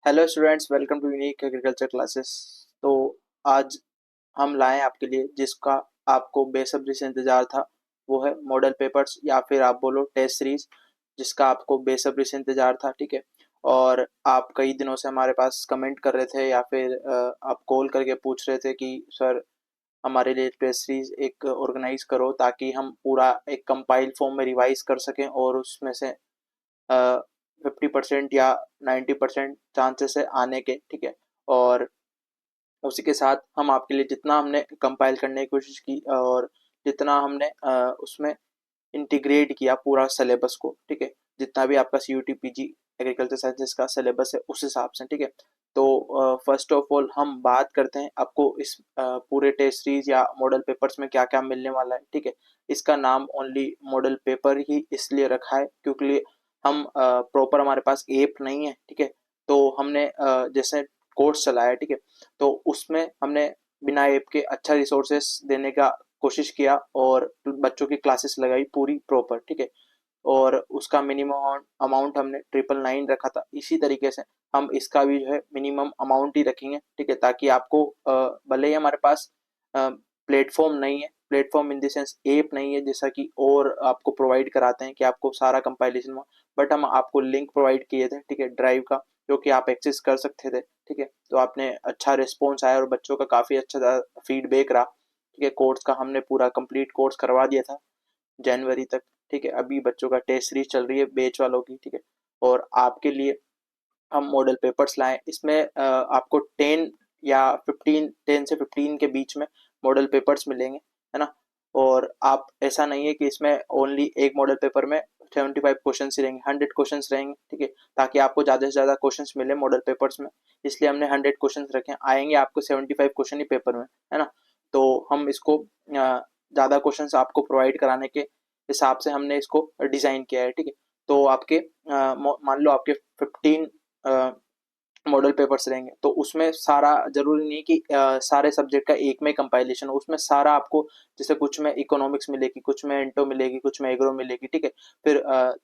Hello students, welcome to unique agriculture classes. तो आज हम लाए आपके लिए जिसका आपको बेसब्री से इंतजार था, वो है मॉडल पेपर्स या फिर आप बोलो टेस्ट सीरीज, जिसका आपको बेसब्री से इंतजार था। ठीक है। और आप कई दिनों से हमारे पास कमेंट कर रहे थे या फिर आप कॉल करके पूछ रहे थे कि सर हमारे लिए टेस्ट सीरीज एक ऑर्गेनाइज करो ताकि हम पूरा एक कंपाइल फॉर्म में रिवाइज कर सकें और उसमें से 50% या 90% चांसेस है आने के। ठीक है। और उसी के साथ हम आपके लिए जितना हमने कंपाइल करने की कोशिश की और जितना हमने उसमें इंटीग्रेट किया पूरा सिलेबस को। ठीक है। जितना भी आपका C U T P G agriculture sciences का सिलेबस है उस हिसाब से। ठीक है। तो फर्स्ट ऑफ ऑल हम बात करते हैं आपको इस पूरे टेस्ट सीरीज या मॉडल पेपर्स में क्या क्या मिलने वाला है। ठीक है। इसका नाम ओनली मॉडल पेपर ही इसलिए रखा है क्योंकि हम प्रॉपर हमारे पास ऐप नहीं है। ठीक है। तो हमने जैसे कोर्स चलाया। ठीक है। तो उसमें हमने बिना ऐप के अच्छा रिसोर्सेस देने का कोशिश किया और बच्चों की क्लासेस लगाई पूरी प्रॉपर। ठीक है। और उसका मिनिमम अमाउंट हमने 999 रखा था। इसी तरीके से हम इसका भी जो है मिनिमम अमाउंट ही रखेंगे। ठीक है। ताकि आपको भले ही हमारे पास प्लेटफॉर्म नहीं है, platform in the sense app नहीं है जैसा कि और आपको प्रोवाइड कराते हैं कि आपको सारा कंपाइलेशन में, बट हम आपको लिंक प्रोवाइड किए थे। ठीक है। ड्राइव का, जो कि आप एक्सेस कर सकते थे। ठीक है। तो आपने अच्छा रिस्पॉन्स आया और बच्चों का काफ़ी अच्छा फीडबैक रहा। ठीक है। कोर्स का हमने पूरा कंप्लीट कोर्स करवा दिया था जनवरी तक। ठीक है। अभी बच्चों का टेस्ट सीरीज चल रही है बैच वालों की। ठीक है। और आपके लिए हम मॉडल पेपर्स लाए। इसमें आपको 10 या 15, 10 से 15 के बीच में मॉडल पेपर्स मिलेंगे, है ना। और आप ऐसा नहीं है कि इसमें ओनली एक मॉडल पेपर में 75 क्वेश्चन ही रहेंगे, 100 क्वेश्चन रहेंगे। ठीक है। ताकि आपको ज़्यादा से ज़्यादा क्वेश्चन मिले मॉडल पेपर्स में, इसलिए हमने 100 क्वेश्चन रखे हैं। आएंगे आपको 75 क्वेश्चन ही पेपर में, है ना। तो हम इसको ज़्यादा क्वेश्चन आपको प्रोवाइड कराने के हिसाब से हमने इसको डिज़ाइन किया है। ठीक है। तो आपके मान लो आपके 15 मॉडल पेपर्स रहेंगे, तो उसमें सारा जरूरी नहीं कि सारे सब्जेक्ट का एक में कंपाइलेशन हो। उसमें सारा आपको, जैसे कुछ में इकोनॉमिक्स मिलेगी, कुछ में इंटो मिलेगी, कुछ में एग्रो मिलेगी। ठीक है। फिर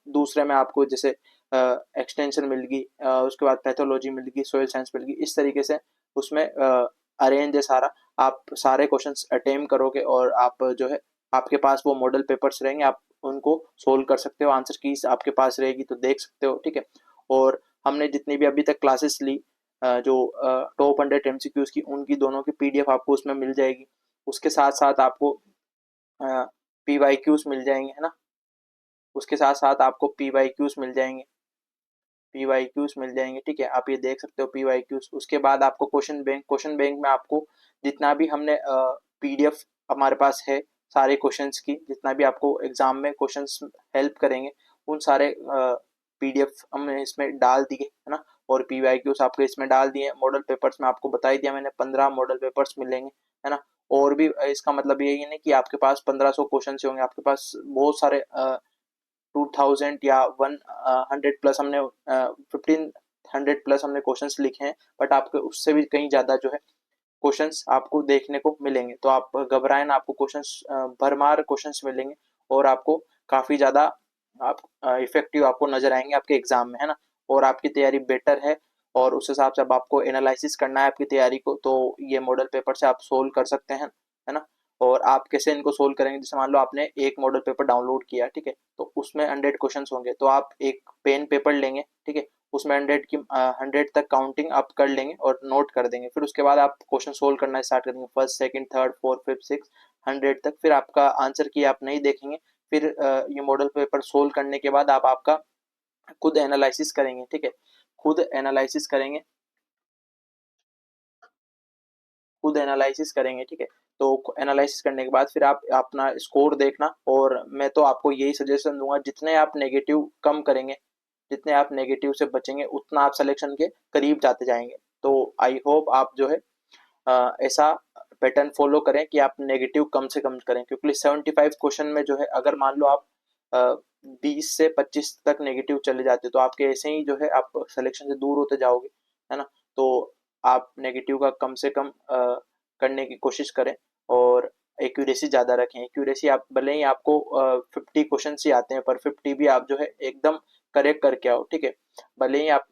दूसरे में आपको जैसे एक्सटेंशन मिलेगी, उसके बाद पैथोलॉजी मिलेगी, सोयल साइंस मिलेगी। इस तरीके से उसमें अरेंज है सारा। आप सारे क्वेश्चंस अटेम्प्ट करोगे और आप जो है आपके पास वो मॉडल पेपर्स रहेंगे, आप उनको सोल्व कर सकते हो, आंसर कीज आपके पास रहेगी तो देख सकते हो। ठीक है। और हमने जितनी भी अभी तक क्लासेस ली, जो टॉप 100 एमसीक्यूज की, उनकी दोनों की पीडीएफ आपको उसमें मिल जाएगी। उसके साथ साथ आपको पीवाईक्यूज मिल जाएंगे, है ना। उसके साथ साथ आपको पीवाईक्यूज मिल जाएंगे, पीवाईक्यूज मिल जाएंगे। ठीक है। आप ये देख सकते हो पीवाईक्यूज। उसके बाद आपको क्वेश्चन बैंक में आपको जितना भी हमने पीडीएफ हमारे पास है सारे क्वेश्चंस की, जितना भी आपको एग्जाम में क्वेश्चंस हेल्प करेंगे, उन सारे पीडीएफ हमने इसमें डाल दिए, है ना। और पीवाईक्यूज आपके इसमें डाल दिए। मॉडल पेपर्स में आपको बता ही दिया मैंने, 15 मॉडल पेपर्स मिलेंगे, है ना। और भी इसका मतलब यही नहीं कि आपके पास 1500 क्वेश्चन होंगे, आपके पास बहुत सारे 2000 या 100 प्लस हमने 1500 प्लस हमने क्वेश्चंस लिखे हैं। बट आपके उससे भी कहीं ज़्यादा जो है क्वेश्चंस आपको देखने को मिलेंगे। तो आप घबराएं ना, आपको क्वेश्चंस भरमार क्वेश्चंस मिलेंगे और आपको काफ़ी ज़्यादा आप इफेक्टिव आपको नजर आएंगे आपके एग्जाम में, है ना। और आपकी तैयारी बेटर है और उस हिसाब से अब आपको एनालिसिस करना है आपकी तैयारी को, तो ये मॉडल पेपर से आप सोल्व कर सकते हैं, है ना। और आप कैसे इनको सोल्व करेंगे, जैसे मान लो आपने एक मॉडल पेपर डाउनलोड किया। ठीक है। तो उसमें 100 क्वेश्चन होंगे, तो आप एक पेन पेपर लेंगे। ठीक है। उसमें 100 तक काउंटिंग आप कर लेंगे और नोट कर देंगे। फिर उसके बाद आप क्वेश्चन सोल्व करना स्टार्ट करेंगे, first, second, third, fourth, fifth, six, 100 तक। फिर आपका आंसर की आप नहीं देखेंगे। फिर ये मॉडल पेपर सोल्व करने के बाद आप आपका खुद एनालिसिस करेंगे। ठीक है। खुद एनालिसिस करेंगे, खुद एनालिसिस करेंगे। ठीक है। तो एनालिसिस करने के बाद फिर आप अपना स्कोर देखना। और मैं तो आपको यही सजेशन दूंगा, जितने आप नेगेटिव कम करेंगे, जितने आप नेगेटिव से बचेंगे, उतना आप सिलेक्शन के करीब जाते जाएंगे। तो आई होप आप जो है ऐसा पैटर्न फॉलो करें कि आप नेगेटिव कम से कम करें, क्योंकि 75 क्वेश्चन में जो है अगर मान लो आप 20 से 25 तक नेगेटिव चले जाते तो आपके ऐसे ही जो है आप सिलेक्शन से दूर होते जाओगे, है ना। तो आप नेगेटिव का कम से कम करने की कोशिश करें और एक्यूरेसी ज़्यादा रखें। एक्यूरेसी आप भले ही आपको 50 क्वेश्चन ही आते हैं, पर 50 भी आप जो है एकदम करेक्ट करके आओ। ठीक है। भले ही आप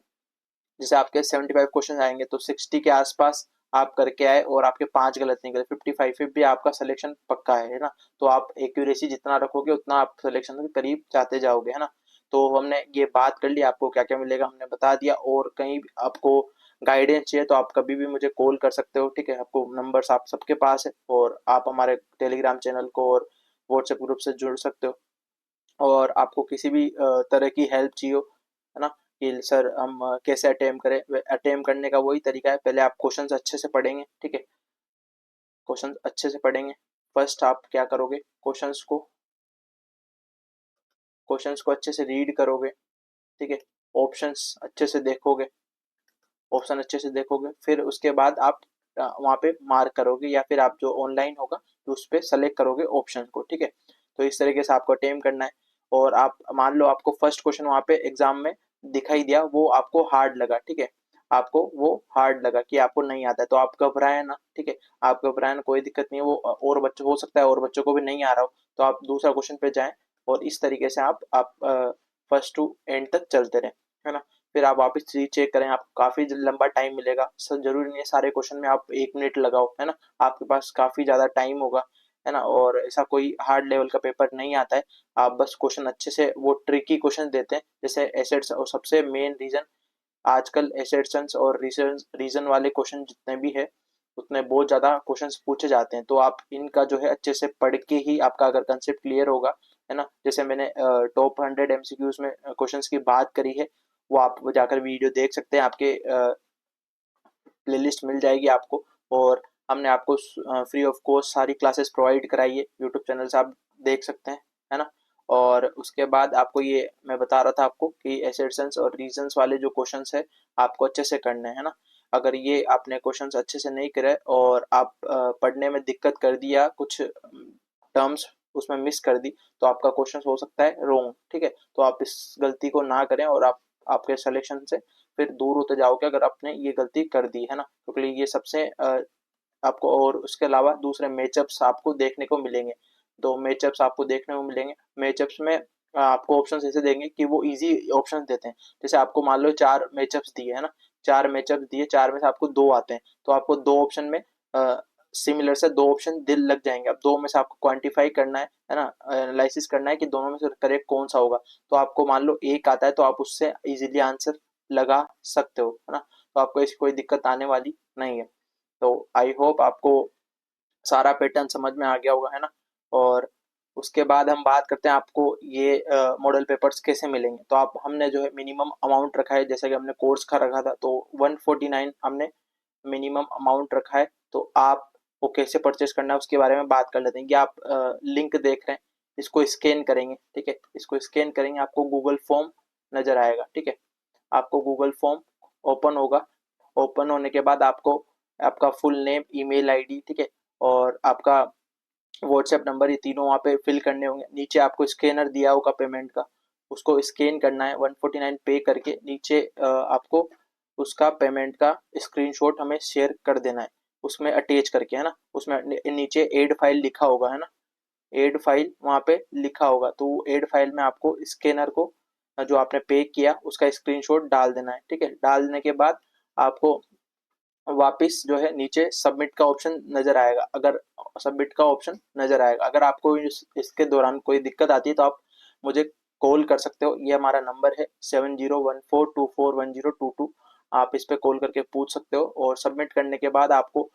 जैसे आपके 75 क्वेश्चन आएंगे तो 60 के आसपास आप करके आए और आपके 5 गलत निकले, 55 फिर भी आपका सिलेक्शन पक्का है ना। तो आप एक्यूरेसी जितना रखोगे उतना आप सिलेक्शन के करीब जाते जाओगे, है ना। तो हमने ये बात कर ली, आपको क्या क्या मिलेगा हमने बता दिया। और कहीं भी आपको गाइडेंस चाहिए तो आप कभी भी मुझे कॉल कर सकते हो, ठीक है। आपको नंबर्स आप सबके पास है, और आप हमारे टेलीग्राम चैनल को और व्हाट्सएप ग्रुप से जुड़ सकते हो। और आपको किसी भी तरह की हेल्प चाहिए हो, है ना, कि सर हम कैसे अटेम्प्ट करें, अटेम्प्ट करने का वही तरीका है, पहले आप क्वेश्चंस अच्छे से पढ़ेंगे, ठीक है। क्वेश्चंस अच्छे से पढ़ेंगे। फर्स्ट आप क्या करोगे, क्वेश्चंस को अच्छे से रीड करोगे, ठीक है। ऑप्शंस अच्छे से देखोगे, ऑप्शन अच्छे से देखोगे, फिर उसके बाद आप वहाँ पे मार्क करोगे, या फिर आप जो ऑनलाइन होगा तो उस पर सेलेक्ट करोगे ऑप्शन को, ठीक है। तो इस तरीके से आपको अटेम्प्ट करना है। और आप मान लो आपको फर्स्ट क्वेश्चन वहाँ पे एग्जाम में दिखाई दिया, वो आपको हार्ड लगा, ठीक है। आपको वो हार्ड लगा कि आपको नहीं आता है, तो आप घबराए ना, ठीक है। आप घबराए ना, कोई दिक्कत नहीं है, वो और बच्चों हो सकता है और बच्चों को भी नहीं आ रहा हो, तो आप दूसरा क्वेश्चन पे जाएं। और इस तरीके से आप फर्स्ट टू एंड तक चलते रहें, है ना। फिर आप वापस रीचेक करें, आपको काफी लंबा टाइम मिलेगा, सर जरूरी नहीं है सारे क्वेश्चन में आप 1 मिनट लगाओ, है ना। आपके पास काफी ज्यादा टाइम होगा, है ना। और ऐसा कोई हार्ड लेवल का पेपर नहीं आता है। आप बस क्वेश्चन अच्छे से, वो ट्रिकी क्वेश्चन देते हैं जैसे एसेट्स, और सबसे मेन रीजन आजकल एसेट्स और रीजन रीजन वाले क्वेश्चन जितने भी है उतने बहुत ज्यादा क्वेश्चंस पूछे जाते हैं। तो आप इनका जो है अच्छे से पढ़ के ही, आपका अगर कंसेप्ट क्लियर होगा, है ना। जैसे मैंने टॉप 100 MCQs में क्वेश्चंस की बात करी है, वो आप जाकर वीडियो देख सकते हैं, आपके प्लेलिस्ट मिल जाएगी आपको। और हमने आपको फ्री ऑफ कॉस्ट सारी क्लासेस प्रोवाइड कराई है, यूट्यूब चैनल से आप देख सकते हैं, है ना। और उसके बाद आपको ये मैं बता रहा था आपको कि एसेट्स और रीजंस वाले जो क्वेश्चंस है आपको अच्छे से करने हैं, ना। अगर ये आपने क्वेश्चंस अच्छे से नहीं करे और आप पढ़ने में दिक्कत कर दिया, कुछ टर्म्स उसमें मिस कर दी, तो आपका क्वेश्चन हो सकता है रॉन्ग, ठीक है। तो आप इस गलती को ना करें, और आप आपके सिलेक्शन से फिर दूर होते जाओगे अगर आपने ये गलती कर दी, है ना। क्योंकि ये सबसे आपको, और उसके अलावा दूसरे मैचअप्स आपको देखने को मिलेंगे। तो मैचअप्स आपको देखने को मिलेंगे, मैचअप्स में आपको ऑप्शंस ऐसे देंगे कि वो इजी ऑप्शंस देते हैं। जैसे आपको मान लो 4 मैचअप्स दिए, है ना, 4 मैचअप्स दिए, 4 में से आपको 2 आते हैं, तो आपको 2 ऑप्शन में सिमिलर से 2 ऑप्शन दिल लग जाएंगे। अब 2 में से आपको क्वांटिफाई करना है ना, एनालिसिस करना है कि दोनों में से करेक्ट कौन सा होगा। तो आपको मान लो एक आता है तो आप उससे इजीली आंसर लगा सकते हो, है ना। तो आपको इसकी कोई दिक्कत आने वाली नहीं है। तो आई होप आपको सारा पैटर्न समझ में आ गया होगा, है ना। और उसके बाद हम बात करते हैं आपको ये मॉडल पेपर्स कैसे मिलेंगे। तो आप हमने जो है मिनिमम अमाउंट रखा है, जैसे कि हमने कोर्स का रखा था, तो 149 हमने मिनिमम अमाउंट रखा है। तो आप वो कैसे परचेस करना है उसके बारे में बात कर लेते हैं। कि आप लिंक देख रहे हैं, इसको स्कैन करेंगे, ठीक है। इसको स्कैन करेंगे, आपको गूगल फॉर्म नजर आएगा, ठीक है। आपको गूगल फॉर्म ओपन होगा, ओपन होने के बाद आपको आपका फुल नेम, ईमेल आईडी, ठीक है, और आपका व्हाट्सएप नंबर, ये तीनों वहाँ पे फिल करने होंगे। नीचे आपको स्कैनर दिया होगा पेमेंट का, उसको स्कैन करना है, 149 पे करके नीचे आपको उसका पेमेंट का स्क्रीनशॉट हमें शेयर कर देना है, उसमें अटैच करके, है ना। उसमें नीचे एड फाइल लिखा होगा, है ना, एड फाइल वहाँ पे लिखा होगा। तो एड फाइल में आपको स्कैनर को, जो आपने पे किया उसका स्क्रीनशॉट डाल देना है, ठीक है। डालने के बाद आपको वापस जो है नीचे सबमिट का ऑप्शन नजर आएगा। अगर सबमिट का ऑप्शन नजर आएगा, अगर आपको इसके दौरान कोई दिक्कत आती है तो आप मुझे कॉल कर सकते हो। ये हमारा नंबर है 7014241022। आप इस पे कॉल करके पूछ सकते हो। और सबमिट करने के बाद आपको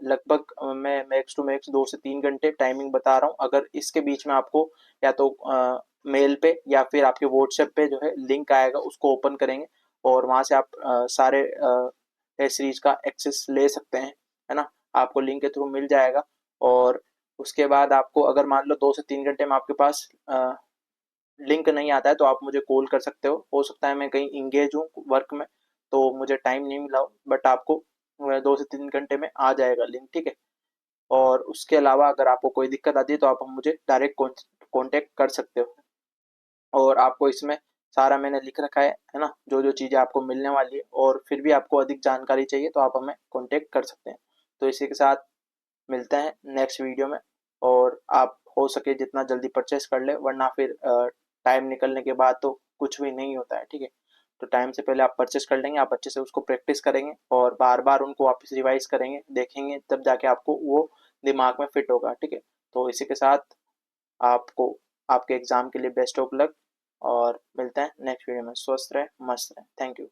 लगभग मैं मैक्स टू मैक्स 2 से 3 घंटे टाइमिंग बता रहा हूँ। अगर इसके बीच में आपको या तो मेल पे या फिर आपके व्हाट्सएप पे जो है लिंक आएगा, उसको ओपन करेंगे और वहां से आप सारे सीरीज का एक्सेस ले सकते हैं, है ना। आपको लिंक के थ्रू मिल जाएगा। और उसके बाद आपको अगर मान लो 2 से 3 घंटे में आपके पास लिंक नहीं आता है तो आप मुझे कॉल कर सकते हो सकता है मैं कहीं इंगेज हूँ वर्क में, तो मुझे टाइम नहीं मिला हो, बट आपको 2 से 3 घंटे में आ जाएगा लिंक, ठीक है। और उसके अलावा अगर आपको कोई दिक्कत आती है तो आप मुझे डायरेक्ट कॉन्टेक्ट कर सकते हो। और आपको इसमें सारा मैंने लिख रखा है ना, जो जो चीज़ें आपको मिलने वाली है। और फिर भी आपको अधिक जानकारी चाहिए तो आप हमें कांटेक्ट कर सकते हैं। तो इसी के साथ मिलते हैं नेक्स्ट वीडियो में। और आप हो सके जितना जल्दी परचेस कर ले, वरना फिर टाइम निकलने के बाद तो कुछ भी नहीं होता है, ठीक है। तो टाइम से पहले आप परचेस कर लेंगे, आप अच्छे से उसको प्रैक्टिस करेंगे और बार बार उनको वापस रिवाइज करेंगे, देखेंगे, तब जाके आपको वो दिमाग में फिट होगा। ठीक है, तो इसी के साथ आपको आपके एग्जाम के लिए बेस्ट ऑफ लक और मिलते हैं नेक्स्ट वीडियो में। स्वस्थ रहें, मस्त रहें। Thank you.